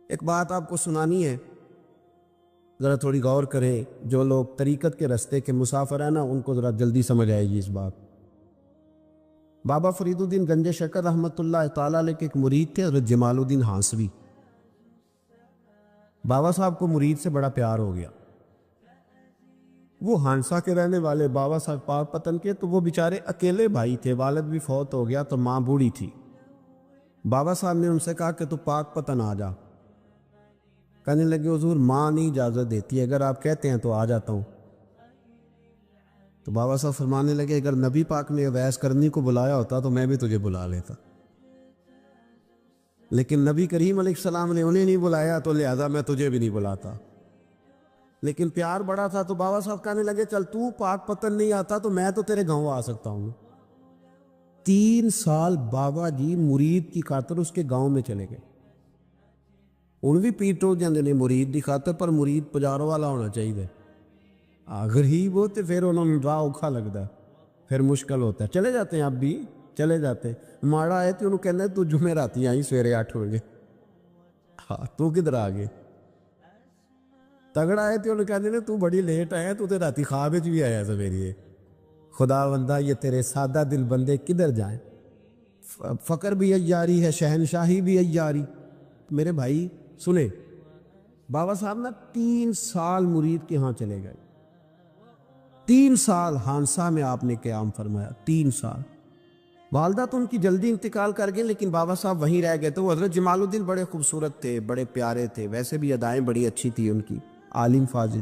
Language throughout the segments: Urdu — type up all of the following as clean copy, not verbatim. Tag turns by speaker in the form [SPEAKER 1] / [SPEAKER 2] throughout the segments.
[SPEAKER 1] ایک بات آپ کو سنانی ہے، ذرا تھوڑی غور کریں۔ جو لوگ طریقت کے رستے کے مسافر ہیں نا، ان کو ذرا جلدی سمجھ آئے گی اس بات۔ بابا فرید الدین گنج شکر رحمۃ اللہ تعالیٰ علیہ کے ایک مرید تھے، حضرت جمال الدین ہانسوی۔ بابا صاحب کو مرید سے بڑا پیار ہو گیا۔ وہ ہانسا کے رہنے والے بابا صاحب پاک پتن کے، تو وہ بیچارے اکیلے بھائی تھے، والد بھی فوت ہو گیا تو ماں بوڑھی تھی۔ بابا صاحب نے ان سے کہا کہ تو پاک پتن آ جا۔ کہنے لگے حضور ماں نہیں اجازت دیتی، اگر آپ کہتے ہیں تو آ جاتا ہوں۔ تو بابا صاحب فرمانے لگے اگر نبی پاک نے اویس کرنی کو بلایا ہوتا تو میں بھی تجھے بلا لیتا، لیکن نبی کریم علیہ السلام نے انہیں نہیں بلایا تو لہذا میں تجھے بھی نہیں بلاتا۔ لیکن پیار بڑا تھا تو بابا صاحب کہنے لگے چل تو پاک پتن نہیں آتا تو میں تو تیرے گاؤں آ سکتا ہوں۔ 3 سال بابا جی مرید کی خاطر اس کے گاؤں میں چلے گئے۔ ان بھی پیٹو جاندے نے مرید کی خاطر، پر مرید پجاروں والا ہونا چاہیے۔ غریب ہوتے پھر انہوں نے راہ اوکھا لگتا ہے، پھر مشکل ہوتا ہے۔ چلے جاتے ہیں اب بھی چلے جاتے، ماڑا ہے تو انہوں کہنا ہے تو جمعے راتی آئی سویرے 8 بجے، ہاں تو کدھر آ گئے؟ تگڑا ہے تو انہوں کہتے ہیں تو بڑی لیٹ آیا، تو تے راتی خواب وچ بھی آیا سویرے۔ خدا بندہ یہ تیرے سادہ دل بندے کدھر جائیں؟ فقر بھی عیاری ہے، شہنشاہی بھی عیاری۔ میرے بھائی سنیں، بابا صاحب نا 3 سال مرید کے ہاں چلے گئے۔ 3 سال ہانسا میں آپ نے قیام فرمایا، 3 سال۔ والدہ تو ان کی جلدی انتقال کر گئی، لیکن بابا صاحب وہیں رہ گئے۔ تو حضرت جمال الدین بڑے خوبصورت تھے، بڑے پیارے تھے، ویسے بھی ادائیں بڑی اچھی تھی ان کی، عالم فاضل۔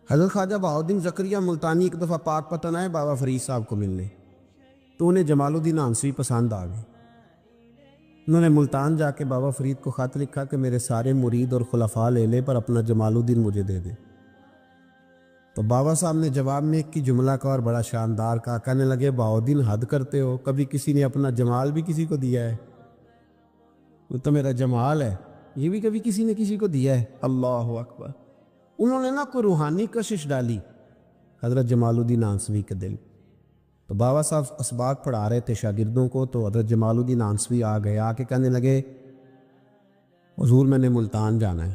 [SPEAKER 1] حضرت خواجہ بہاؤالدین زکریا ملتانی ایک دفعہ پاک پتن آئے بابا فرید صاحب کو ملنے، تو انہیں جمال الدین ہانسوی پسند آ گئے۔ انہوں نے ملتان جا کے بابا فرید کو خط لکھا کہ میرے سارے مرید اور خلفاء لے لے پر اپنا جمال الدین مجھے دے دے۔ تو بابا صاحب نے جواب میں ایک کی جملہ کا اور بڑا شاندار کہا، کہنے لگے بہاؤالدین حد کرتے ہو، کبھی کسی نے اپنا جمال بھی کسی کو دیا ہے؟ وہ تو میرا جمال ہے، یہ بھی کبھی کسی نے کسی کو دیا ہے؟ اللہ اکبر۔ انہوں نے نا کوئی روحانی کشش ڈالی حضرت جمال الدین ہانسوی کے دل۔ تو بابا صاحب اسباق پڑھا رہے تھے شاگردوں کو، تو حضرت جمال الدین ہانسوی آ گئے، آ کے کہنے لگے حضور میں نے ملتان جانا ہے۔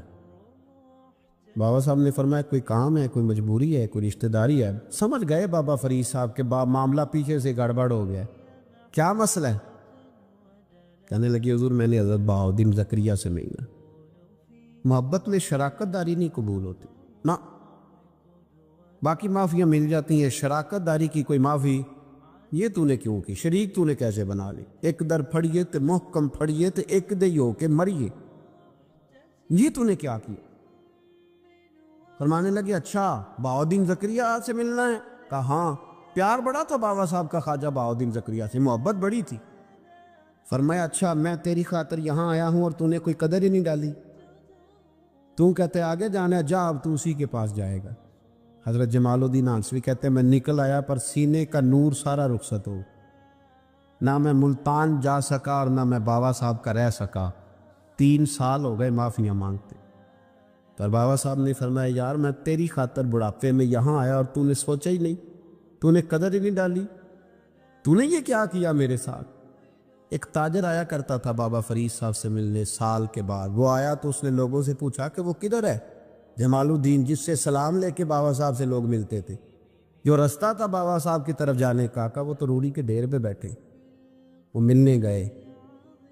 [SPEAKER 1] بابا صاحب نے فرمایا کوئی کام ہے، کوئی مجبوری ہے، کوئی رشتہ داری ہے؟ سمجھ گئے بابا فرید صاحب کے معاملہ پیچھے سے گڑبڑ ہو گیا، کیا مسئلہ ہے؟ کہنے لگے حضور میں نے حضرت بہاؤالدین زکریا سے ملنا۔ محبت میں شراکت داری نہیں قبول ہوتی نا، باقی معافیاں مل جاتی ہیں، شراکت داری کی کوئی معافی یہ تو نے کیوں کی؟ شریک تو نے کیسے بنا لی؟ ایک در پھڑیے تے محکم پھڑیے تے ایک دے ہو کے مریے، یہ تو نے کیا کیا؟ فرمانے لگے اچھا بہاؤالدین زکریا سے ملنا ہے؟ کہا ہاں۔ پیار بڑا تھا بابا صاحب کا خواجہ بہاؤالدین زکریا سے، محبت بڑی تھی۔ فرمایا اچھا میں تیری خاطر یہاں آیا ہوں اور تو نے کوئی قدر ہی نہیں ڈالی، تو کہتے آگے جانا ہے، جا اب تو اسی کے پاس جائے گا۔ حضرت جمال الدین ہانسوی کہتے ہیں میں نکل آیا پر سینے کا نور سارا رخصت ہو، نہ میں ملتان جا سکا اور نہ میں بابا صاحب کا رہ سکا۔ 3 سال ہو گئے معافیاں مانگتے، پر بابا صاحب نے فرمایا یار میں تیری خاطر بڑھاپے میں یہاں آیا اور تو نے سوچا ہی نہیں، تو نے قدر ہی نہیں ڈالی، تو نے یہ کیا میرے ساتھ؟ ایک تاجر آیا کرتا تھا بابا فرید صاحب سے ملنے سال کے بعد، وہ آیا تو اس نے لوگوں سے پوچھا کہ وہ کدھر ہے جمال الدین جس سے سلام لے کے بابا صاحب سے لوگ ملتے تھے، جو رستہ تھا بابا صاحب کی طرف جانے کا؟ کہا وہ تو روڑی کے ڈھیر پہ بیٹھے۔ وہ ملنے گئے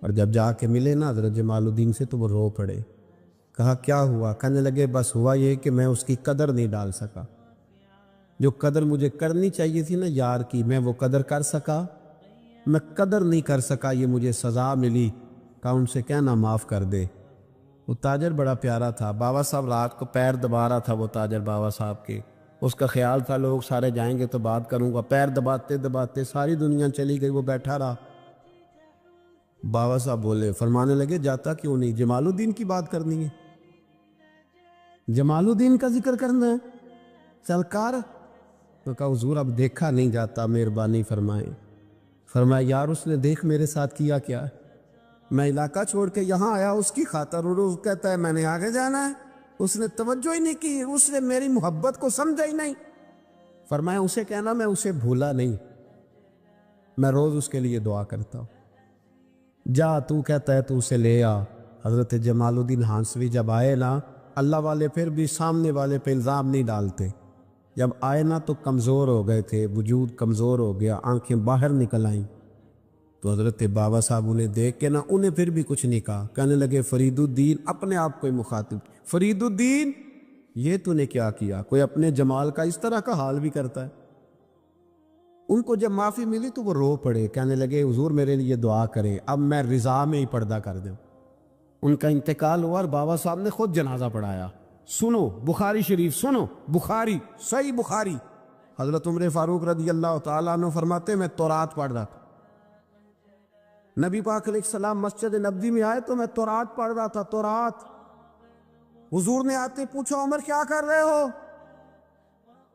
[SPEAKER 1] اور جب جا کے ملے نا حضرت جمال الدین سے تو وہ رو پڑے۔ کہا کیا ہوا؟ کہنے لگے بس ہوا یہ کہ میں اس کی قدر نہیں ڈال سکا، جو قدر مجھے کرنی چاہیے تھی نا یار کی، میں وہ قدر کر سکا، میں قدر نہیں کر سکا، یہ مجھے سزا ملی۔ کہا ان سے کہنا معاف کر دے۔ وہ تاجر بڑا پیارا تھا، بابا صاحب رات کو پیر دبا رہا تھا وہ تاجر بابا صاحب کے، اس کا خیال تھا لوگ سارے جائیں گے تو بات کروں گا، پیر دباتے دباتے ساری دنیا چلی گئی، وہ بیٹھا رہا۔ بابا صاحب بولے، فرمانے لگے جاتا کیوں نہیں؟ جمال الدین کی بات کرنی ہے، جمال الدین کا ذکر کرنا ہے، چل کر۔ تو کہا حضور اب دیکھا نہیں جاتا، مہربانی فرمائیں۔ فرمایا یار اس نے دیکھ میرے ساتھ کیا کیا ہے، میں علاقہ چھوڑ کے یہاں آیا اس کی خاطر، اور وہ کہتا ہے میں نے آگے جانا ہے، اس نے توجہ ہی نہیں کی، اس نے میری محبت کو سمجھا ہی نہیں۔ فرمایا اسے کہنا میں اسے بھولا نہیں، میں روز اس کے لیے دعا کرتا ہوں۔ جا تو کہتا ہے تو اسے لے آ، حضرت جمال الدین ہانسوی جب آئے نا، اللہ والے پھر بھی سامنے والے پہ الزام نہیں ڈالتے. جب آئے نا تو کمزور ہو گئے تھے، وجود کمزور ہو گیا، آنکھیں باہر نکل آئیں. تو حضرت بابا صاحب انہیں دیکھ کے نا انہیں پھر بھی کچھ نہیں کہا. کہنے لگے فرید الدین، اپنے آپ کو ہی مخاطب، فرید الدین یہ تو نے کیا کیا؟ کوئی اپنے جمال کا اس طرح کا حال بھی کرتا ہے. ان کو جب معافی ملی تو وہ رو پڑے، کہنے لگے حضور میرے لیے دعا کریں، اب میں رضا میں ہی پردہ کر دوں. ان کا انتقال ہوا اور بابا صاحب نے خود جنازہ پڑھایا. سنو بخاری شریف، سنو بخاری، صحیح بخاری. حضرت عمر فاروق رضی اللہ تعالیٰ عنہ فرماتے میں تورات پڑھ رہا تھا. نبی پاک علیہ السلام مسجد نبوی میں آئے تو میں تورات پڑھ رہا تھا، تورات. حضور نے آتے پوچھا عمر کیا کر رہے ہو؟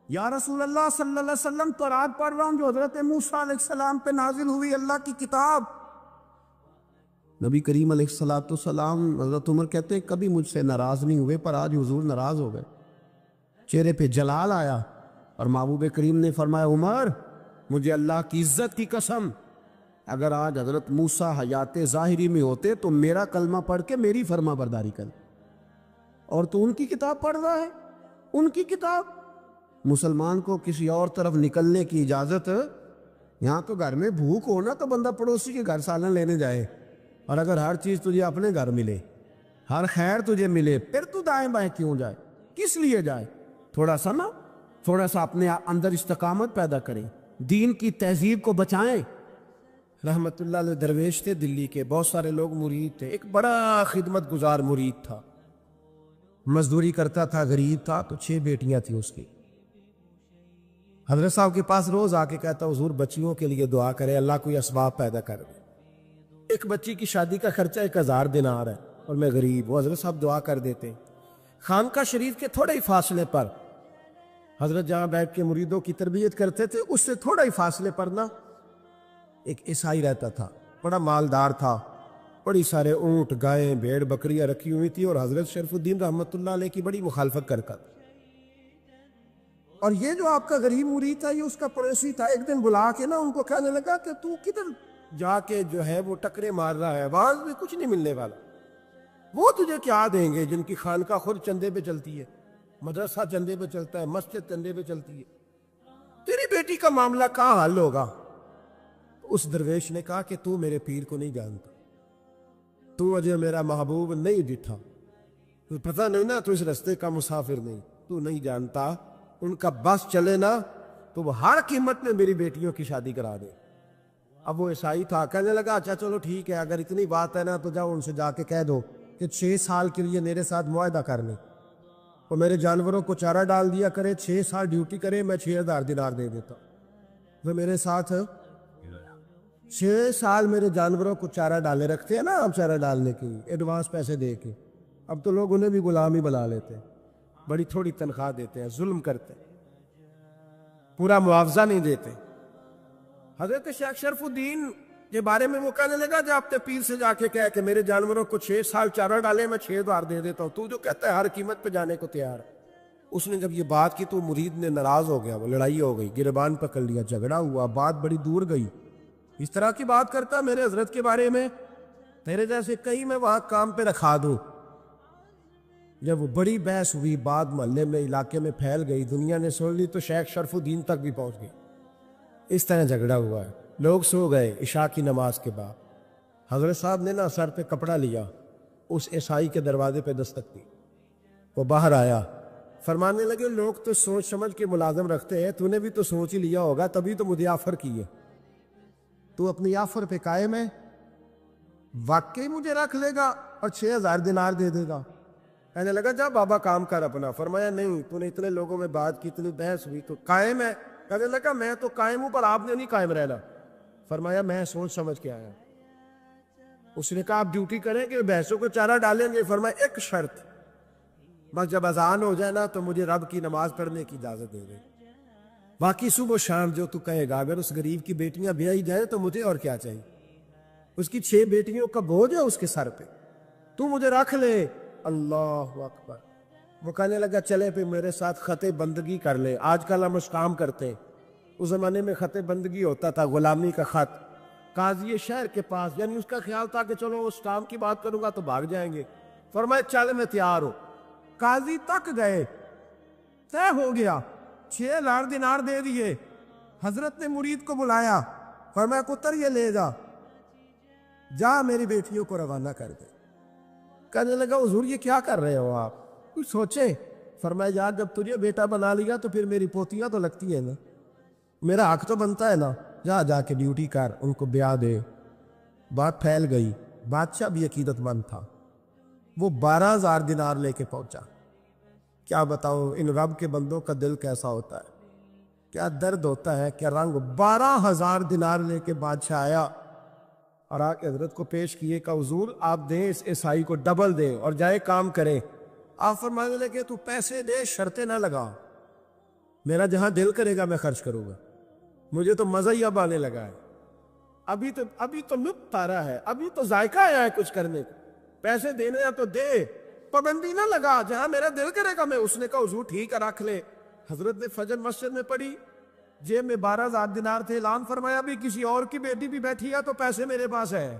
[SPEAKER 1] یا رسول اللہ صلی اللہ علیہ وسلم تورات پڑھ رہا ہوں جو حضرت موسیٰ علیہ السلام پہ نازل ہوئی، اللہ کی کتاب. نبی کریم علیہ السلام حضرت عمر کہتے ہیں کبھی مجھ سے ناراض نہیں ہوئے، پر آج حضور ناراض ہو گئے. چہرے پہ جلال آیا اور محبوب کریم نے فرمایا عمر مجھے اللہ کی عزت کی قسم، اگر آج حضرت موسیٰ حیات ظاہری میں ہوتے تو میرا کلمہ پڑھ کے میری فرما برداری کر، اور تو ان کی کتاب پڑھ رہا ہے، ان کی کتاب. مسلمان کو کسی اور طرف نکلنے کی اجازت، یہاں تو گھر میں بھوک ہو نا تو بندہ پڑوسی کے گھر سالن لینے جائے، اور اگر ہر چیز تجھے اپنے گھر ملے، ہر خیر تجھے ملے، پھر تو دائیں بائیں کیوں جائے؟ کس لیے جائے؟ تھوڑا سا اپنے اندر استقامت پیدا کریں، دین کی تہذیب کو بچائیں. رحمت اللہ علیہ درویش تھے دلی کے، بہت سارے لوگ مرید تھے. ایک بڑا خدمت گزار مرید تھا، مزدوری کرتا تھا، غریب تھا، تو 6 بیٹیاں تھیں اس کی. حضرت صاحب کے پاس روز آ کے کہتا حضور بچیوں کے لیے دعا کرے، اللہ کوئی اسباب پیدا کر دے. ایک بچی کی شادی کا خرچہ 1000 دینار ہے اور میں غریب. وہ حضرت صاحب دعا کر دیتے. خانقاہ شریف کے تھوڑے ہی فاصلے پر حضرت جہاں بیٹھ کے مریدوں کی تربیت کرتے تھے، اس سے تھوڑا ہی فاصلے پر نا ایک عیسائی رہتا تھا، بڑا مالدار تھا، بڑی سارے اونٹ، گائیں، بھیڑ، بکریاں رکھی ہوئی تھی، اور حضرت شریف الدین رحمت اللہ علیہ کی بڑی مخالفت کرتا تھا. اور یہ جو آپ کا غریب مرید تھا، یہ اس کا پڑوسی تھا. ایک دن بلا کے نا ان کو کہنے لگا کہ تو کدھر جا کے جو ہے وہ ٹکرے مار رہا ہے، بعض میں کچھ نہیں ملنے والا. وہ تجھے کیا دیں گے جن کی خانقاہ خود چندے پہ چلتی ہے، مدرسہ چندے پہ چلتا ہے، مسجد چندے پہ چلتی ہے، تیری بیٹی کا معاملہ کہاں حل ہوگا؟ اس درویش نے کہا کہ تو میرے پیر کو نہیں جانتا، تو اجے میرا محبوب نہیں ڈٹھا، تو پتہ نہیں نا، تو اس رستے کا مسافر نہیں، تو نہیں جانتا. ان کا بس چلے نا تو وہ ہر قیمت میں میری بیٹیوں کی شادی کرا دے. اب وہ عیسائی تھا، کہنے لگا اچھا چلو ٹھیک ہے، اگر اتنی بات ہے نا تو جاؤ ان سے جا کے کہہ دو کہ 6 سال کے لیے میرے ساتھ معاہدہ کر لیں، وہ میرے جانوروں کو چارہ ڈال دیا کرے، 6 سال ڈیوٹی کرے، میں 6000 دینار دے دیتا. وہ میرے ساتھ 6 سال میرے جانوروں کو چارہ ڈالے رکھتے ہیں نا، ہم چارہ ڈالنے کی ایڈوانس پیسے دے کے. اب تو لوگ انہیں بھی غلام ہی بنا لیتے ہیں، بڑی تھوڑی تنخواہ دیتے ہیں، ظلم کرتے ہیں، پورا معاوضہ نہیں دیتے. حضرت شیخ شرف الدین کے بارے میں وہ کہنے لگا جب اپنے پیر سے جا کے کہہ کہ میرے جانوروں کو 6 سال چارہ ڈالے، میں 6000 دے دیتا ہوں، تو جو کہتا ہے ہر قیمت پہ جانے کو تیار. اس نے جب یہ بات کی تو مرید نے ناراض ہو گیا، وہ لڑائی ہو گئی، گربان پکڑ لیا، جھگڑا ہوا، بات بڑی دور گئی. اس طرح کی بات کرتا میرے حضرت کے بارے میں، تیرے جیسے کہیں میں وہاں کام پہ رکھا دوں. جب وہ بڑی بحث ہوئی، بات محلے میں، علاقے میں پھیل گئی، دنیا نے سن لی، تو شیخ شرف الدین تک بھی پہنچ گئی. اس طرح جھگڑا ہوا ہے. لوگ سو گئے عشاء کی نماز کے بعد. حضرت صاحب نے نا سر پہ کپڑا لیا، اس عیسائی کے دروازے پہ دستک دی. وہ باہر آیا، فرمانے لگے لوگ تو سوچ سمجھ کے ملازم رکھتے ہیں، تو نے بھی تو سوچ ہی لیا ہوگا، تبھی تو مجھے آفر کی ہے. تو اپنی آفر پہ قائم ہے؟ واقعی مجھے رکھ لے گا اور 6000 دینار دے دے گا؟ کہنے لگا جا بابا کام کر اپنا. فرمایا نہیں، تو نے اتنے لوگوں میں بات کی، اتنی بحث ہوئی، تو قائم ہے؟ کہنے لگا میں تو قائم ہوں، پر آپ نے نہیں قائم رہنا. فرمایا میں سوچ سمجھ کے آیا. اس نے کہا آپ ڈیوٹی کریں کہ بھینسوں کو چارہ ڈالیں گے؟ فرمایا ایک شرط، بس جب اذان ہو جائے نا تو مجھے رب کی نماز پڑھنے کی اجازت دے دے، باقی صبح و شام جو تو کہے گا. اگر اس غریب کی بیٹیاں بیائی جائیں تو مجھے اور کیا چاہیے؟ اس کی 6 بیٹیوں کا بوجھ ہے اس کے سر پہ، تو مجھے رکھ لے. اللہ اکبر. وہ کہنے لگا چلے پہ میرے ساتھ خط بندگی کر لے. آج کل ہم اس کام کرتے ہیں، اس زمانے میں خط بندگی ہوتا تھا، غلامی کا خط. قاضی شہر کے پاس، یعنی اس کا خیال تھا کہ چلو اس کام کی بات کروں گا تو بھاگ جائیں گے، فرمایا چل میں تیار ہوں۔ قاضی تک گئے، طے ہو گیا، 6,00,000 دینار دے دیے۔ حضرت نے مرید کو بلایا، فرمایا پتر یہ لے جا میری بیٹیوں کو روانہ کر دے۔ کہنے لگا حضور یہ کیا کر رہے ہو آپ، کچھ سوچے؟ فرمایا یار جب تجھے بیٹا بنا لیا تو پھر میری پوتیاں تو لگتی ہیں نا، میرا حق تو بنتا ہے نا، جا کے ڈیوٹی کر، ان کو بیاہ دے۔ بات پھیل گئی، بادشاہ بھی عقیدت مند تھا، وہ 12,000 دینار لے کے پہنچا۔ کیا بتاؤ ان رب کے بندوں کا دل کیسا ہوتا ہے، کیا درد ہوتا ہے، کیا رنگ۔ 12,000 دینار لے کے بادشاہ آیا اور آ کے حضرت کو پیش کیے کہ حضور آپ دیں اس عیسائی کو ڈبل دیں اور جائے کام کریں۔ آپ فرمانے لگے تو پیسے دے، شرطیں نہ لگا، میرا جہاں دل کرے گا میں خرچ کروں گا، مجھے تو مزہ ہی اب آنے لگا ہے، ابھی تو لطف آ رہا ہے، ابھی تو ذائقہ آیا ہے کچھ کرنے کو، پیسے دینے ہیں تو دے، پابندی نہ لگا، جہاں میرا دل کرے گا میں۔ اس نے کہا حضور ٹھیک ہے رکھ لے۔ حضرت نے فجر مسجد میں پڑھی، جیب میں 12,000 دینار تھے، اعلان فرمایا بھی کسی اور کی بیٹی بھی بیٹھی ہے تو پیسے میرے پاس ہے۔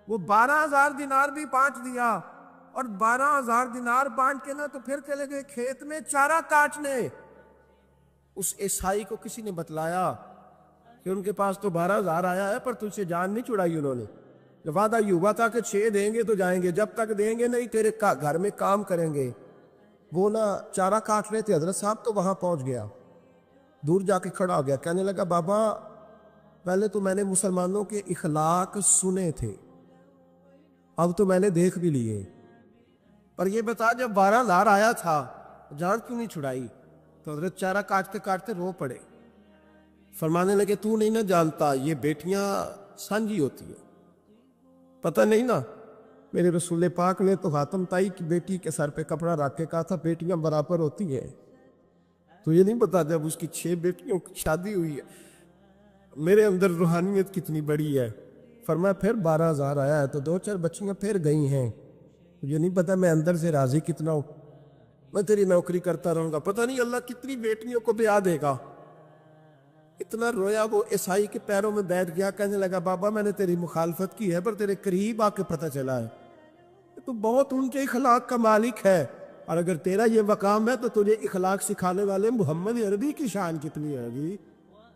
[SPEAKER 1] وہ 12,000 دینار بھی بانٹ دیا، اور 12,000 دینار بانٹ کے نا تو پھر چلے گئے کھیت میں چارہ کاٹنے۔ اس عیسائی کو کسی نے بتلایا کہ ان کے پاس تو 12,000 آیا ہے پر تجھ سے جان نہیں چھڑائی انہوں نے، وعدہ یہ ہوا تھا کہ 6 دیں گے تو جائیں گے، جب تک دیں گے نہیں تیرے گھر میں کام کریں گے۔ وہ نا چارہ کاٹ رہے تھے، حضرت صاحب تو وہاں پہنچ گیا، دور جا کے کھڑا ہو گیا، کہنے لگا بابا پہلے تو میں نے مسلمانوں کے اخلاق سنے تھے، اب تو میں نے دیکھ بھی لیے، پر یہ بتا جب 12,000 آیا تھا جان کیوں نہیں چھڑائی؟ تو حضرت چارہ کاٹتے کاٹتے رو پڑے، فرمانے لگے تو نہیں نہ جانتا یہ بیٹیاں سانجھی ہوتی ہیں، پتہ نہیں نا، میرے رسول پاک نے تو حاتم تائی کی بیٹی کے سر پہ کپڑا رکھ کے کہا تھا بیٹیاں برابر ہوتی ہیں، تو یہ نہیں پتا جب اس کی 6 بیٹیوں کی شادی ہوئی ہے میرے اندر روحانیت کتنی بڑی ہے۔ فرمایا پھر 12,000 آیا ہے تو 2-4 بچیاں پھر گئی ہیں، یہ نہیں پتا میں اندر سے راضی کتنا ہوں، میں تیری نوکری کرتا رہوں گا، پتہ نہیں اللہ کتنی بیٹیوں کو بیاہ دے گا۔ اتنا رویا وہ عیسائی کے پیروں میں بیٹھ گیا، کہنے لگا بابا میں نے تیری مخالفت کی ہے پر تیرے قریب آ کے پتہ چلا ہے تو بہت اونچے اخلاق کا مالک ہے، اور اگر تیرا یہ مقام ہے تو تجھے اخلاق سکھانے والے محمد عربی کی شان کتنی ہے گی۔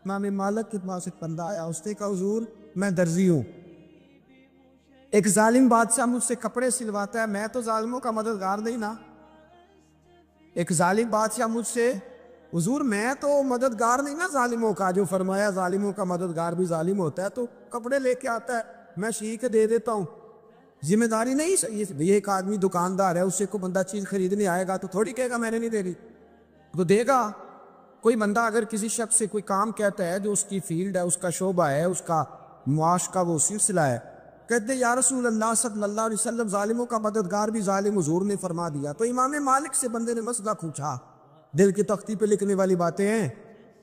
[SPEAKER 1] امام مالک کے پاس ایک بندہ آیا، اس نے کہا حضور میں درزی ہوں، ایک ظالم بادشاہ مجھ سے کپڑے سلواتا ہے، میں تو ظالموں کا مددگار نہیں نا، ایک ظالم بادشاہ مجھ سے، حضور میں تو مددگار نہیں نا ظالموں کا، جو فرمایا ظالموں کا مددگار بھی ظالم ہوتا ہے، تو کپڑے لے کے آتا ہے میں سی کے دے دیتا ہوں، ذمہ داری نہیں، یہ ایک آدمی دکاندار ہے، اس سے کوئی بندہ چیز خریدنے آئے گا تو تھوڑی کہے گا میں نے نہیں دے دی، تو دے گا۔ کوئی بندہ اگر کسی شخص سے کوئی کام کہتا ہے جو اس کی فیلڈ ہے، اس کا شعبہ ہے، اس کا معاش کا وہ سلسلہ ہے، کہتے یا رسول اللہ صلی اللہ علیہ وسلم ظالموں کا مددگار بھی ظالم، حضور نے فرما دیا۔ تو امام مالک سے بندے نے مسئلہ پوچھا، دل کی تختی پہ لکھنے والی باتیں ہیں،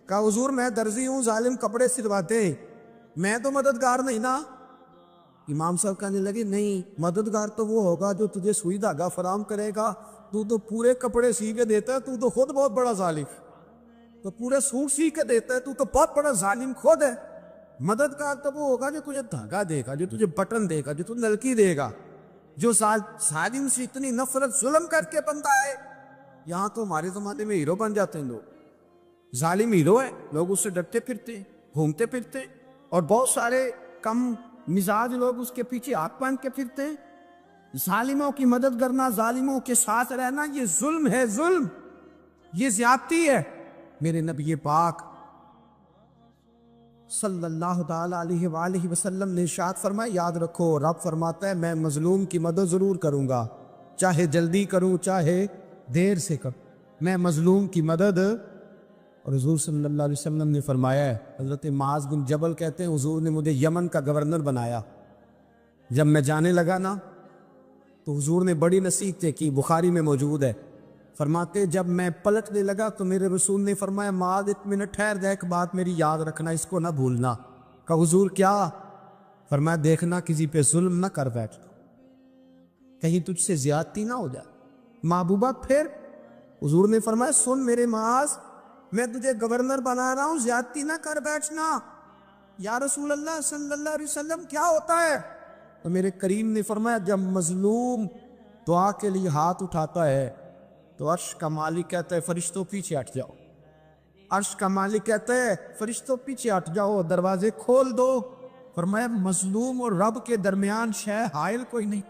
[SPEAKER 1] کہا حضور میں درزی ہوں، ظالم کپڑے سلواتے، میں تو مددگار نہیں نا۔ امام صاحب کہنے لگے نہیں، مددگار تو وہ ہوگا جو تجھے سوئی دھاگا فراہم کرے گا، تو پورے کپڑے سی کے دیتا ہے، تو خود بہت بڑا ظالم، تو پورے سوٹ سی کے دیتا ہے، تو بہت بڑا ظالم خود ہے۔ مددگار تو وہ ہوگا جو تجھے دھاگا دے گا، جو تجھے بٹن دے گا، جو تجھے نلکی دے گا، جو ظالم سے اتنی نفرت ظلم کر کے بنتا ہے۔ یہاں تو ہمارے زمانے میں ہیرو بن جاتے ہیں لوگ، ظالم ہیرو ہے، لوگ اس سے ڈرتے پھرتے گھومتے پھرتے، اور بہت سارے کم مزاج لوگ اس کے پیچھے ہاتھ باندھ کے پھرتے ہیں۔ ظالموں کی مدد کرنا، ظالموں کے ساتھ رہنا، یہ ظلم ہے، ظلم، یہ زیادتی ہے۔ میرے نبی پاک صلی اللہ تعالیٰ علیہ وآلہ وسلم نے ارشاد فرمایا، یاد رکھو رب فرماتا ہے میں مظلوم کی مدد ضرور کروں گا، چاہے جلدی کروں چاہے دیر سے کروں، میں مظلوم کی مدد۔ اور حضور صلی اللہ علیہ وسلم نے فرمایا ہے، حضرت معاذ بن جبل کہتے ہیں حضور نے مجھے یمن کا گورنر بنایا، جب میں جانے لگا نا تو حضور نے بڑی نصیحتیں کی، بخاری میں موجود ہے، فرماتے جب میں پلٹنے لگا تو میرے رسول نے فرمایا معاذ ایک منٹ ٹھہر جا، ایک بات میری یاد رکھنا، اس کو نہ بھولنا۔ کہا حضور کیا؟ فرمایا دیکھنا کسی پہ ظلم نہ کر بیٹھنا، کہیں تجھ سے زیادتی نہ ہو جائے۔ محبوبہ پھر حضور نے فرمایا سن میرے معاذ، میں تجھے گورنر بنا رہا ہوں، زیادتی نہ کر بیٹھنا، یا رسول اللہ صلی اللہ علیہ وسلم کیا ہوتا ہے؟ تو میرے کریم نے فرمایا جب مظلوم دعا کے لیے ہاتھ اٹھاتا ہے تو عرش کا مالک کہتا ہے فرشتوں پیچھے ہٹ جاؤ، عرش کا مالک کہتا ہے فرشتوں پیچھے ہٹ جاؤ، دروازے کھول دو۔ فرمایا مظلوم اور رب کے درمیان شے حائل کوئی نہیں۔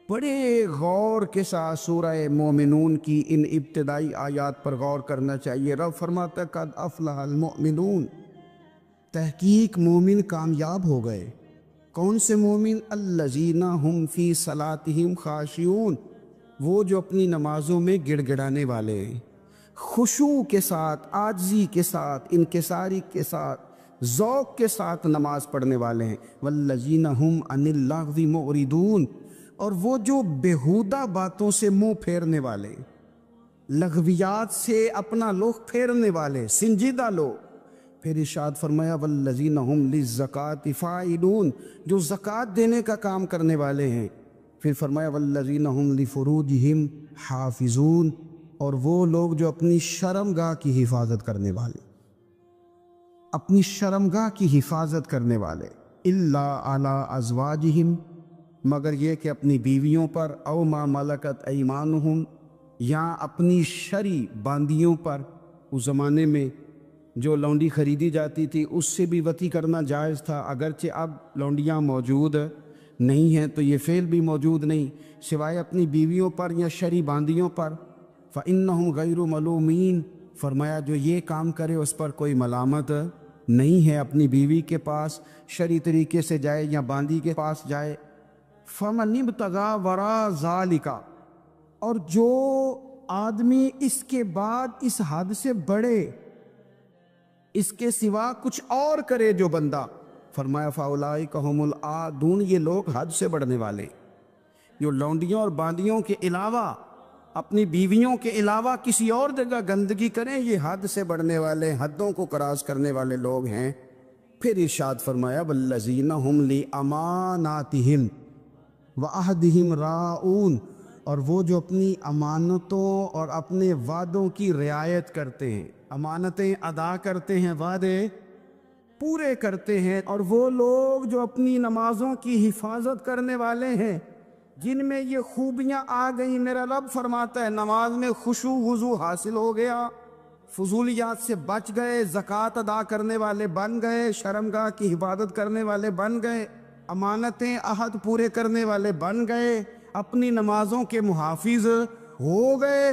[SPEAKER 1] بڑے غور کے ساتھ سورہ مومنون کی ان ابتدائی آیات پر غور کرنا چاہیے۔ رب فرماتا ہے قد افلح المؤمنون، تحقیق مومن کامیاب ہو گئے۔ کون سے مومن؟ الذین ہم فی صلاتہم خاشعون، وہ جو اپنی نمازوں میں گڑ گڑانے والے ہیں، خشوع کے ساتھ، عاجزی کے ساتھ، انکساری کے ساتھ، ذوق کے ساتھ نماز پڑھنے والے ہیں۔ والذین ہم عن اللغو معرضون، اور وہ جو بیہودہ باتوں سے منہ پھیرنے والے، لغویات سے اپنا رخ پھیرنے والے، سنجیدہ لوگ۔ پھر ارشاد فرمایا والذین ہم للزکاۃ فاعلون، جو زکوٰۃ دینے کا کام کرنے والے ہیں۔ پھر فرمایا والذین ہم لفروجہم حافظون، اور وہ لوگ جو اپنی شرمگاہ کی حفاظت کرنے والے، اپنی شرمگاہ کی حفاظت کرنے والے۔ الا علی ازواجہم، مگر یہ کہ اپنی بیویوں پر، او ما ملکت ایمانہم، یا اپنی شرعی باندیوں پر۔ اس زمانے میں جو لونڈی خریدی جاتی تھی اس سے بھی وطی کرنا جائز تھا، اگرچہ اب لونڈیاں موجود نہیں ہیں تو یہ فعل بھی موجود نہیں، سوائے اپنی بیویوں پر یا شرعی باندیوں پر۔ فإنہم غیر ملومین، فرمایا جو یہ کام کرے اس پر کوئی ملامت نہیں ہے، اپنی بیوی کے پاس شرعی طریقے سے جائے یا باندی کے پاس جائے۔ فمن ابتغى وراء ذلك، اور جو آدمی اس کے بعد اس حد سے بڑھے، اس کے سوا کچھ اور کرے جو بندہ، فرمایا فاولئک هم العادون، یہ لوگ حد سے بڑھنے والے، جو لونڈیوں اور باندیوں کے علاوہ، اپنی بیویوں کے علاوہ کسی اور جگہ گندگی کریں، یہ حد سے بڑھنے والے، حدوں کو کراس کرنے والے لوگ ہیں۔ پھر ارشاد فرمایا والذین هم لاماناتہم وعہدہم راعون، اور وہ جو اپنی امانتوں اور اپنے وعدوں کی رعایت کرتے ہیں، امانتیں ادا کرتے ہیں، وعدے پورے کرتے ہیں۔ اور وہ لوگ جو اپنی نمازوں کی حفاظت کرنے والے ہیں، جن میں یہ خوبیاں آ گئیں، میرا رب فرماتا ہے نماز میں خشوع وضو حاصل ہو گیا، فضولیات سے بچ گئے، زکوٰۃ ادا کرنے والے بن گئے، شرمگاہ کی حفاظت کرنے والے بن گئے، امانتیں عہد پورے کرنے والے بن گئے، اپنی نمازوں کے محافظ ہو گئے۔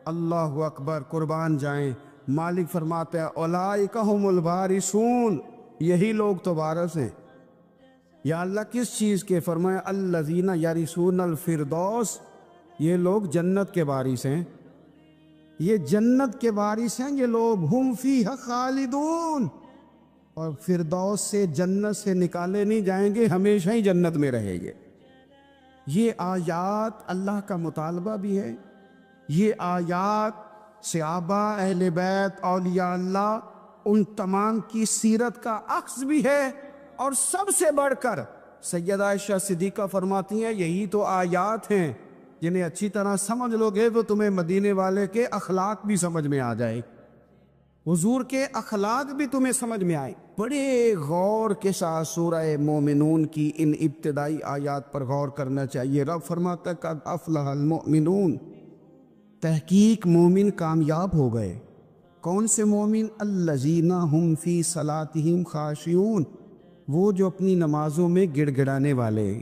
[SPEAKER 1] اللہ اکبر، قربان جائیں۔ مالک فرماتے ہیں اولئک هم الوارثون، یہی لوگ تو وارث ہیں۔ یا اللہ کس چیز کے؟ فرمایا الذین یرثون الفردوس، یہ لوگ جنت کے وارث ہیں، یہ جنت کے وارث ہیں یہ لوگ۔ ہم فیہا خالدون، اور فردوس سے، جنت سے نکالے نہیں جائیں گے، ہمیشہ ہی جنت میں رہیں گے۔ یہ آیات اللہ کا مطالبہ بھی ہے، یہ آیات صحابہ، اہل بیت، اولیاء اللہ، ان تمام کی سیرت کا عکس بھی ہے۔ اور سب سے بڑھ کر سیدہ عائشہ صدیقہ فرماتی ہیں یہی تو آیات ہیں جنہیں اچھی طرح سمجھ لو گے تو تمہیں مدینے والے کے اخلاق بھی سمجھ میں آ جائے، حضور کے اخلاق بھی تمہیں سمجھ میں آئے۔ بڑے غور کے ساتھ سورہ مومنون کی ان ابتدائی آیات پر غور کرنا چاہیے۔ رب فرماتا ہے قد افلح المؤمنون، تحقیق مومن کامیاب ہو گئے۔ کون سے مومن؟ الذین ہم فی صلاتہم خاشعون، وہ جو اپنی نمازوں میں گڑ گڑانے والے،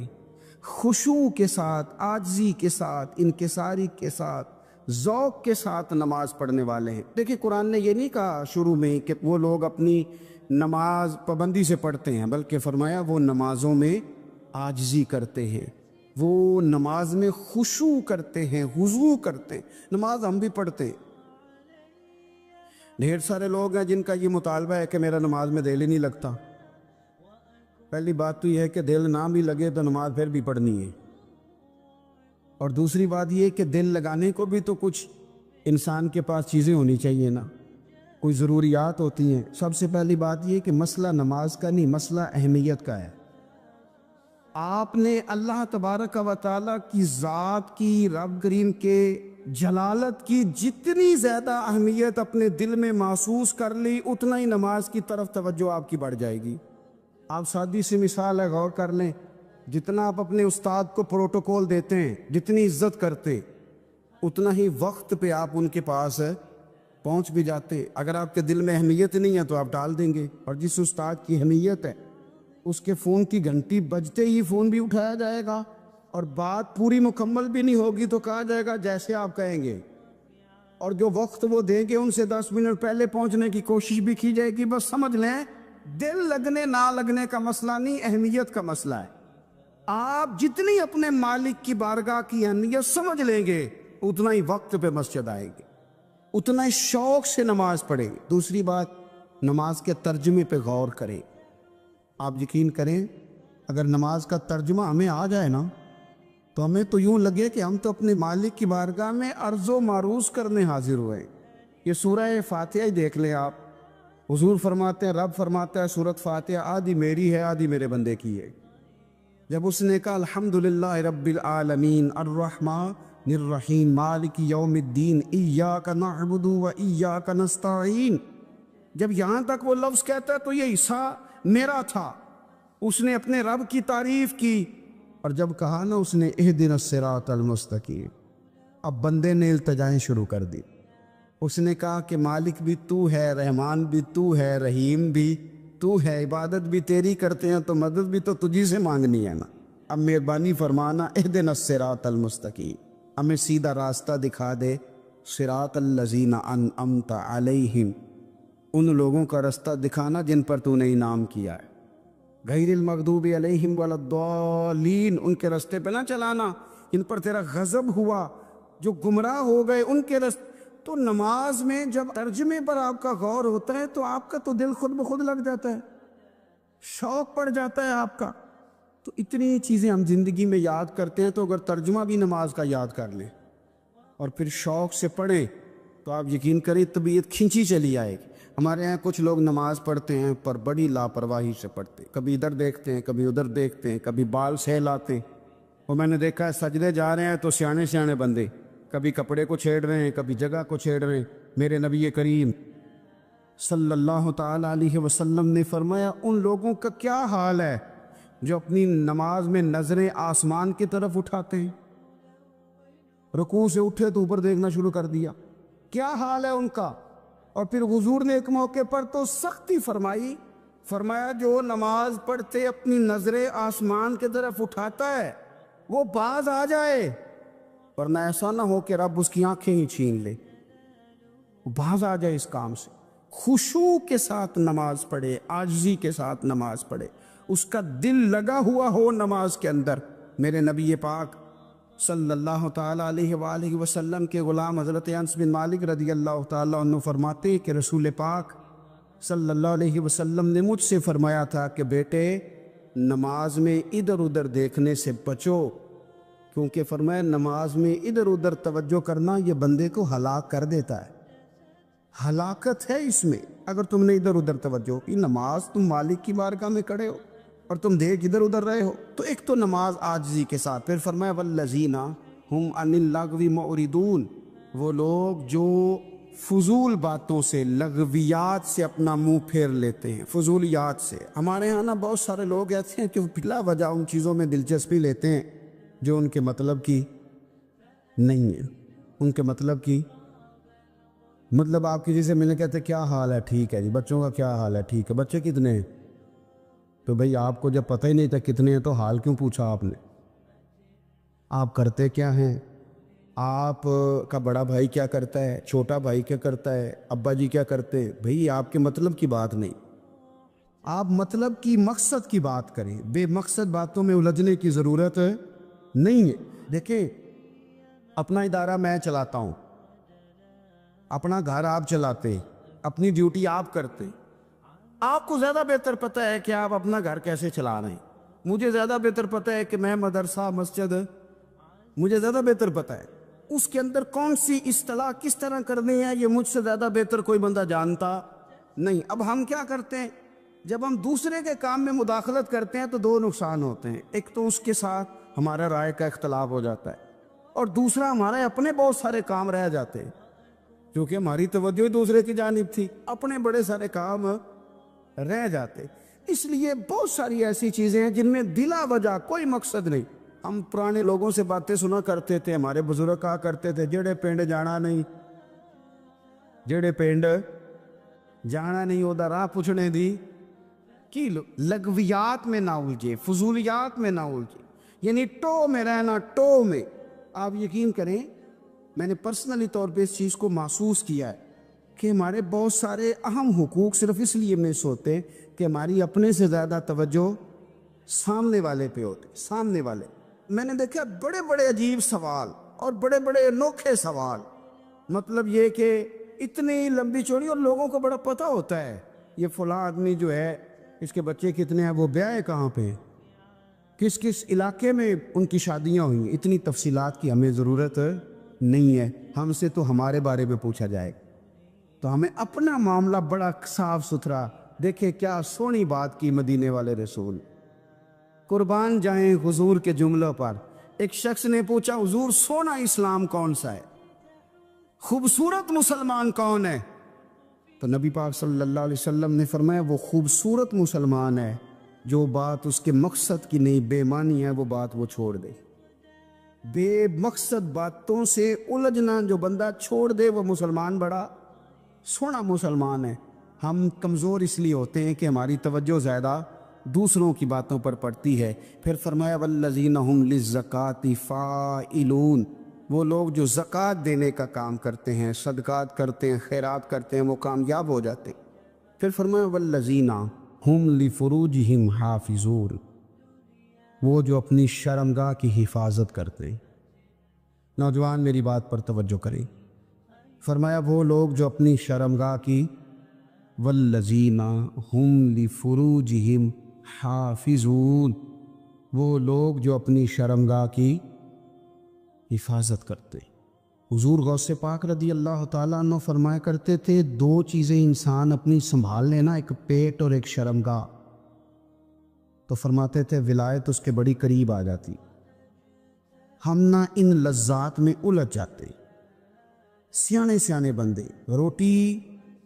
[SPEAKER 1] خشوع کے ساتھ، عاجزی کے ساتھ، انکساری کے ساتھ، ذوق کے ساتھ نماز پڑھنے والے ہیں۔ دیکھیں قرآن نے یہ نہیں کہا شروع میں کہ وہ لوگ اپنی نماز پابندی سے پڑھتے ہیں، بلکہ فرمایا وہ نمازوں میں عاجزی کرتے ہیں، وہ نماز میں خشوع کرتے ہیں، خضوع کرتے ہیں۔ نماز ہم بھی پڑھتے ہیں، ڈھیر سارے لوگ ہیں جن کا یہ مطالبہ ہے کہ میرا نماز میں دل ہی نہیں لگتا۔ پہلی بات تو یہ ہے کہ دل نہ بھی لگے تو نماز پھر بھی پڑھنی ہے، اور دوسری بات یہ کہ دل لگانے کو بھی تو کچھ انسان کے پاس چیزیں ہونی چاہیے نا، کوئی ضروریات ہوتی ہیں۔ سب سے پہلی بات یہ کہ مسئلہ نماز کا نہیں، مسئلہ اہمیت کا ہے۔ آپ نے اللہ تبارک و تعالیٰ کی ذات کی، رب کریم کے جلالت کی جتنی زیادہ اہمیت اپنے دل میں محسوس کر لی، اتنا ہی نماز کی طرف توجہ آپ کی بڑھ جائے گی۔ آپ سادی سی مثال ہے، غور کر لیں، جتنا آپ اپنے استاد کو پروٹوکول دیتے ہیں، جتنی عزت کرتے، اتنا ہی وقت پہ آپ ان کے پاس پہنچ بھی جاتے۔ اگر آپ کے دل میں اہمیت نہیں ہے تو آپ ڈال دیں گے، اور جس استاد کی اہمیت ہے اس کے فون کی گھنٹی بجتے ہی فون بھی اٹھایا جائے گا، اور بات پوری مکمل بھی نہیں ہوگی تو کہا جائے گا جیسے آپ کہیں گے، اور جو وقت وہ دیں گے ان سے 10 منٹ پہلے پہنچنے کی کوشش بھی کی جائے گی۔ بس سمجھ لیں، دل لگنے نہ لگنے کا مسئلہ نہیں، اہمیت کا مسئلہ ہے۔ آپ جتنی اپنے مالک کی بارگاہ کی اہمیت سمجھ لیں گے، اتنا ہی وقت پہ مسجد آئیں گے، اتنا ہی شوق سے نماز پڑھیں۔ دوسری بات، نماز کے ترجمے پہ غور کریں۔ آپ یقین کریں، اگر نماز کا ترجمہ ہمیں آ جائے نا تو ہمیں تو یوں لگے کہ ہم تو اپنے مالک کی بارگاہ میں عرض و معروض کرنے حاضر ہوئے۔ یہ سورہ فاتحہ ہی دیکھ لیں آپ، حضور فرماتے ہیں، رب فرماتا ہے سورۃ فاتحہ آدھی میری ہے آدھی میرے بندے کی ہے۔ جب اس نے کہا الحمدللہ رب العالمین الرحمن الرحیم مالک یوم الدین ایاک نعبد و ایاک نستعین، جب یہاں تک وہ لفظ کہتا ہے تو یہ حصہ میرا تھا۔ اس نے اپنے رب کی تعریف کی، اور جب کہا نا اس نے اہدنا الصراط المستقیم، اب بندے نے التجائیں شروع کر دی۔ اس نے کہا کہ مالک بھی تو ہے، رحمان بھی تو ہے، رحیم بھی تو ہے، عبادت بھی تیری کرتے ہیں تو مدد بھی تو تجھی سے مانگنی ہے نا، اب مہربانی فرمانا اہدنا الصراط المستقیم، ہمیں سیدھا راستہ دکھا دے، صراط الذین انعمت علیہم، ان لوگوں کا راستہ دکھانا جن پر تو نے انعام کیا ہے، غیر المغضوب علیہم ولا الضالین، ان کے راستے پہ نہ چلانا ان پر تیرا غضب ہوا، جو گمراہ ہو گئے ان کے راستے۔ تو نماز میں جب ترجمے پر آپ کا غور ہوتا ہے تو آپ کا تو دل خود بخود لگ جاتا ہے، شوق پڑ جاتا ہے آپ کا۔ تو اتنی چیزیں ہم زندگی میں یاد کرتے ہیں، تو اگر ترجمہ بھی نماز کا یاد کر لیں اور پھر شوق سے پڑھیں تو آپ یقین کریں طبیعت کھنچی چلی آئے گی۔ ہمارے ہاں کچھ لوگ نماز پڑھتے ہیں پر بڑی لاپرواہی سے پڑھتے ہیں، کبھی ادھر دیکھتے ہیں کبھی ادھر دیکھتے ہیں، کبھی بال سہلاتے ہیں۔ وہ میں نے دیکھا ہے سجدے جا رہے ہیں تو سیانے سیانے بندے کبھی کپڑے کو چھیڑ رہے ہیں کبھی جگہ کو چھیڑ رہے ہیں۔ میرے نبی کریم صلی اللہ تعالی علیہ وسلم نے فرمایا ان لوگوں کا کیا حال ہے جو اپنی نماز میں نظریں آسمان کی طرف اٹھاتے ہیں، رکوع سے اٹھے تو اوپر دیکھنا شروع کر دیا، کیا حال ہے ان کا۔ اور پھر حضور نے ایک موقع پر تو سختی فرمائی، فرمایا جو نماز پڑھتے اپنی نظریں آسمان کی طرف اٹھاتا ہے وہ باز آ جائے، ورنہ ایسا نہ ہو کہ رب اس کی آنکھیں ہی چھین لے، وہ باز آ جائے اس کام سے۔ خشوع کے ساتھ نماز پڑھے، عاجزی کے ساتھ نماز پڑھے، اس کا دل لگا ہوا ہو نماز کے اندر۔ میرے نبی پاک صلی اللہ تعالیٰ علیہ وآلہ وسلم کے غلام حضرت انس بن مالک رضی اللہ تعالیٰ عنہ فرماتے ہیں کہ رسول پاک صلی اللہ علیہ وسلم نے مجھ سے فرمایا تھا کہ بیٹے نماز میں ادھر ادھر دیکھنے سے بچو، کیونکہ فرمایا نماز میں ادھر ادھر توجہ کرنا یہ بندے کو ہلاک کر دیتا ہے، ہلاکت ہے اس میں۔ اگر تم نے ادھر ادھر توجہ کی، نماز تم مالک کی بارگاہ میں کھڑے ہو اور تم دیکھ ادھر ادھر رہے ہو، تو ایک تو نماز عاجزی کے ساتھ، پھر فرمایا والذین ہم عن اللغو معرضون، وہ لوگ جو فضول باتوں سے، لغویات سے اپنا منہ پھیر لیتے ہیں، فضولیات سے۔ ہمارے ہاں نا بہت سارے لوگ ایسے ہیں کہ بلا وجہ ان چیزوں میں دلچسپی لیتے ہیں جو ان کے مطلب کی نہیں ہے، ان کے مطلب کی مطلب آپ کسی سے ملنے کہتے کیا حال ہے، ٹھیک ہے جی، بچوں کا کیا حال ہے، ٹھیک ہے، بچے کتنے ہیں؟ تو بھئی آپ کو جب پتہ ہی نہیں تھا کتنے ہیں تو حال کیوں پوچھا آپ نے؟ آپ کرتے کیا ہیں؟ آپ کا بڑا بھائی کیا کرتا ہے، چھوٹا بھائی کیا کرتا ہے، ابا جی کیا کرتے ہیں؟ بھئی آپ کے مطلب کی بات نہیں، آپ مطلب کی مقصد کی بات کریں، بے مقصد باتوں میں الجھنے کی ضرورت نہیں ہے۔ دیکھیں اپنا ادارہ میں چلاتا ہوں، اپنا گھر آپ چلاتے، اپنی ڈیوٹی آپ کرتے، آپ کو زیادہ بہتر پتہ ہے کہ آپ اپنا گھر کیسے چلا رہے ہیں، مجھے زیادہ بہتر پتہ ہے کہ میں مدرسہ مسجد، مجھے زیادہ بہتر پتہ ہے اس کے اندر کون سی اصطلاح کس طرح کرنی ہے، یہ مجھ سے زیادہ بہتر کوئی بندہ جانتا نہیں۔ اب ہم کیا کرتے ہیں، جب ہم دوسرے کے کام میں مداخلت کرتے ہیں تو دو نقصان ہوتے ہیں، ایک تو اس کے ساتھ ہمارا رائے کا اختلاف ہو جاتا ہے، اور دوسرا ہمارے اپنے بہت سارے کام رہ جاتے ہیں، کیونکہ ہماری توجہ دوسرے کی جانب تھی، اپنے بڑے سارے کام رہ جاتے۔ اس لیے بہت ساری ایسی چیزیں ہیں جن میں بلا وجہ کوئی مقصد نہیں. ہم پرانے لوگوں سے باتیں سنا کرتے تھے, ہمارے بزرگ کہا کرتے تھے جڑے پنڈ جانا نہیں, جڑے پنڈ جانا نہیں اودا راہ پوچھنے دی کی لغویات میں نہ الجھے, فضولیات میں نہ الجھے, یعنی ٹو میں رہنا, ٹو میں. آپ یقین کریں میں نے پرسنلی طور پہ اس چیز کو محسوس کیا ہے کہ ہمارے بہت سارے اہم حقوق صرف اس لیے مس ہوتے ہیں کہ ہماری اپنے سے زیادہ توجہ سامنے والے پہ ہوتے, سامنے والے. میں نے دیکھا بڑے بڑے عجیب سوال اور بڑے بڑے انوکھے سوال, مطلب یہ کہ اتنی لمبی چوڑی, اور لوگوں کو بڑا پتہ ہوتا ہے یہ فلاں آدمی جو ہے اس کے بچے کتنے ہیں, وہ بیاہ کہاں پہ, کس کس علاقے میں ان کی شادیاں ہوئی ہیں. اتنی تفصیلات کی ہمیں ضرورت نہیں ہے. ہم سے تو ہمارے بارے میں پوچھا جائے, تو ہمیں اپنا معاملہ بڑا صاف ستھرا. دیکھیں کیا سونی بات کی مدینے والے رسول, قربان جائیں حضور کے جملوں پر. ایک شخص نے پوچھا حضور سونا اسلام کون سا ہے, خوبصورت مسلمان کون ہے؟ تو نبی پاک صلی اللہ علیہ وسلم نے فرمایا وہ خوبصورت مسلمان ہے جو بات اس کے مقصد کی نہیں, بے معنی ہے وہ بات وہ چھوڑ دے. بے مقصد باتوں سے الجھنا جو بندہ چھوڑ دے وہ مسلمان بڑا سونا مسلمان ہے. ہم کمزور اس لیے ہوتے ہیں کہ ہماری توجہ زیادہ دوسروں کی باتوں پر پڑتی ہے. پھر فرمایا والذین ھم للزکاۃ فاعلون, وہ لوگ جو زکوٰۃ دینے کا کام کرتے ہیں, صدقات کرتے ہیں, خیرات کرتے ہیں, وہ کامیاب ہو جاتے. پھر فرمایا والذین ھم لفروجہم حافظون, وہ جو اپنی شرمگاہ کی حفاظت کرتے ہیں. نوجوان میری بات پر توجہ کریں. فرمایا وہ لوگ جو اپنی شرمگاہ کی, والذین ھم لفروجہم حافظون, وہ لوگ جو اپنی شرمگاہ کی حفاظت کرتے. حضور غوث پاک رضی اللہ تعالیٰ عنہ فرمایا کرتے تھے دو چیزیں انسان اپنی سنبھال لینا, ایک پیٹ اور ایک شرمگاہ. تو فرماتے تھے ولایت اس کے بڑی قریب آ جاتی. ہم نہ ان لذات میں الجھ جاتے. سیانے سیانے بندے روٹی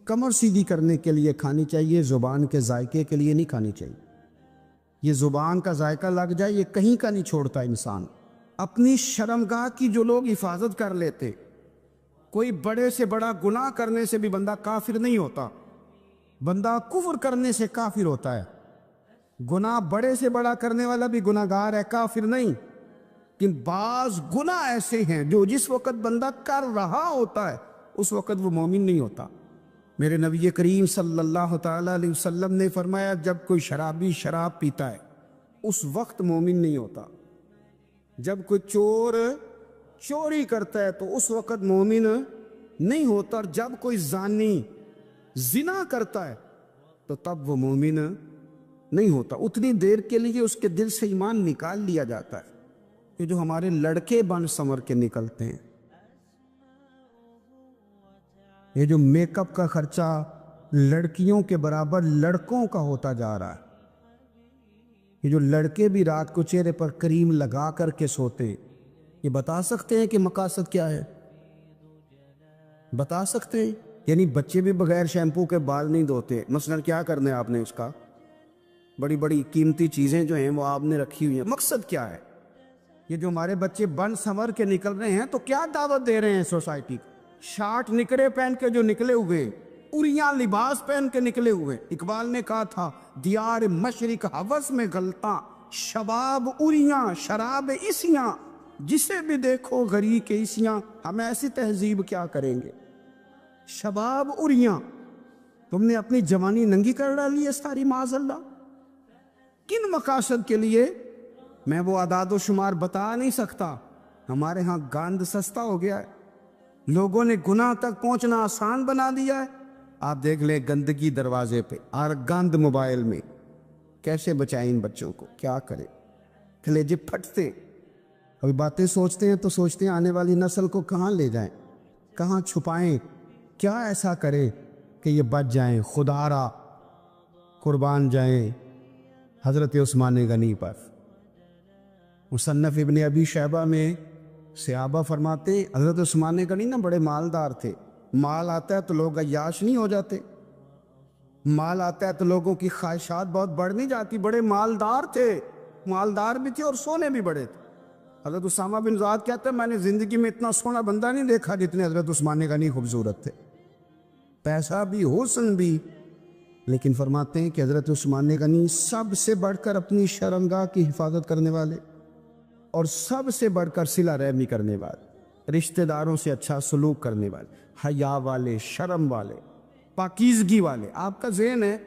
[SPEAKER 1] کمر سیدھی کرنے کے لیے کھانی چاہیے, زبان کے ذائقے کے لیے نہیں کھانی چاہیے. یہ زبان کا ذائقہ لگ جائے یہ کہیں کا نہیں چھوڑتا انسان. اپنی شرمگاہ کی جو لوگ حفاظت کر لیتے, کوئی بڑے سے بڑا گناہ کرنے سے بھی بندہ کافر نہیں ہوتا, بندہ کفر کرنے سے کافر ہوتا ہے. گناہ بڑے سے بڑا کرنے والا بھی گناہ گار ہے, کافر نہیں. لیکن بعض گناہ ایسے ہیں جو جس وقت بندہ کر رہا ہوتا ہے اس وقت وہ مومن نہیں ہوتا. میرے نبی کریم صلی اللہ تعالیٰ علیہ وسلم نے فرمایا جب کوئی شرابی شراب پیتا ہے اس وقت مومن نہیں ہوتا. جب کوئی چور چوری کرتا ہے تو اس وقت مومن نہیں ہوتا, اور جب کوئی زانی زنا کرتا ہے تو تب وہ مومن نہیں ہوتا. اتنی دیر کے لیے اس کے دل سے ایمان نکال لیا جاتا ہے. کہ جو ہمارے لڑکے بن سنور کے نکلتے ہیں, یہ جو میک اپ کا خرچہ لڑکیوں کے برابر لڑکوں کا ہوتا جا رہا ہے, یہ جو لڑکے بھی رات کو چہرے پر کریم لگا کر کے سوتے, یہ بتا سکتے ہیں کہ مقاصد کیا ہے؟ بتا سکتے ہیں؟ یعنی بچے بھی بغیر شیمپو کے بال نہیں دھوتے, مثلا کیا کرنا ہے آپ نے اس کا؟ بڑی بڑی قیمتی چیزیں جو ہیں وہ آپ نے رکھی ہوئی ہیں, مقصد کیا ہے؟ یہ جو ہمارے بچے بن سنور کے نکل رہے ہیں تو کیا دعوت دے رہے ہیں سوسائٹی کو؟ شارٹ نکرے پہن کے جو نکلے ہوئے, اریاں لباس پہن کے نکلے ہوئے. اقبال نے کہا تھا دیار مشرق ہوس میں غلطاں, شباب اریاں شراب اسیاں, جسے بھی دیکھو غری کے اسیاں. ہم ایسی تہذیب کیا کریں گے؟ شباب اریاں, تم نے اپنی جوانی ننگی کر ڈالی ہے ساری معاذ اللہ. کن مقاصد کے لیے؟ میں وہ اعداد و شمار بتا نہیں سکتا. ہمارے ہاں گاند سستا ہو گیا ہے, لوگوں نے گناہ تک پہنچنا آسان بنا دیا ہے. آپ دیکھ لیں گندگی دروازے پہ اور گند موبائل میں. کیسے بچائیں ان بچوں کو؟ کیا کریں؟ کلیجے پھٹتے. ابھی باتیں سوچتے ہیں تو سوچتے ہیں آنے والی نسل کو کہاں لے جائیں, کہاں چھپائیں, کیا ایسا کریں کہ یہ بچ جائیں. خدا را قربان جائیں حضرت عثمان غنی پر. مصنف ابن ابی شیبہ میں صحابہ فرماتے حضرت عثمان غنی نا بڑے مالدار تھے. مال آتا ہے تو لوگ عیاش نہیں ہو جاتے. مال آتا ہے تو لوگوں کی خواہشات بہت بڑھ نہیں جاتی. بڑے مالدار تھے, مالدار بھی تھے اور سونے بھی بڑے تھے. حضرت اسامہ بن زیاد کہتے ہیں میں نے زندگی میں اتنا سونا بندہ نہیں دیکھا جتنے حضرت عثمان غنی خوبصورت تھے. پیسہ بھی, حسن بھی, لیکن فرماتے ہیں کہ حضرت عثمان غنی سب سے بڑھ کر اپنی شرمگاہ کی حفاظت کرنے والے اور سب سے بڑھ کر صلہ رحمی کرنے والے, رشتہ داروں سے اچھا سلوک کرنے والے, حیا والے, شرم والے, پاکیزگی والے. آپ کا ذہن ہے,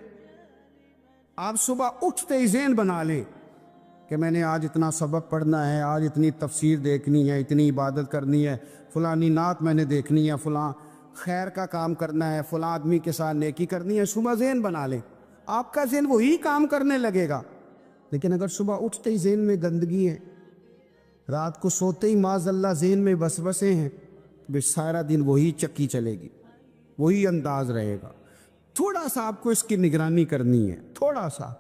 [SPEAKER 1] آپ صبح اٹھتے ہی ذہن بنا لیں کہ میں نے آج اتنا سبق پڑھنا ہے, آج اتنی تفسیر دیکھنی ہے, اتنی عبادت کرنی ہے, فلانی نعت میں نے دیکھنی ہے, فلاں خیر کا کام کرنا ہے, فلاں آدمی کے ساتھ نیکی کرنی ہے. صبح ذہن بنا لیں, آپ کا ذہن وہی کام کرنے لگے گا. لیکن اگر صبح اٹھتے ہی ذہن میں گندگی ہے, رات کو سوتے ہی معاذ اللہ ذہن میں وسوسے ہیں, تو سارا دن وہی چکی چلے گی, وہی انداز رہے گا. تھوڑا سا آپ کو اس کی نگرانی کرنی ہے, تھوڑا سا.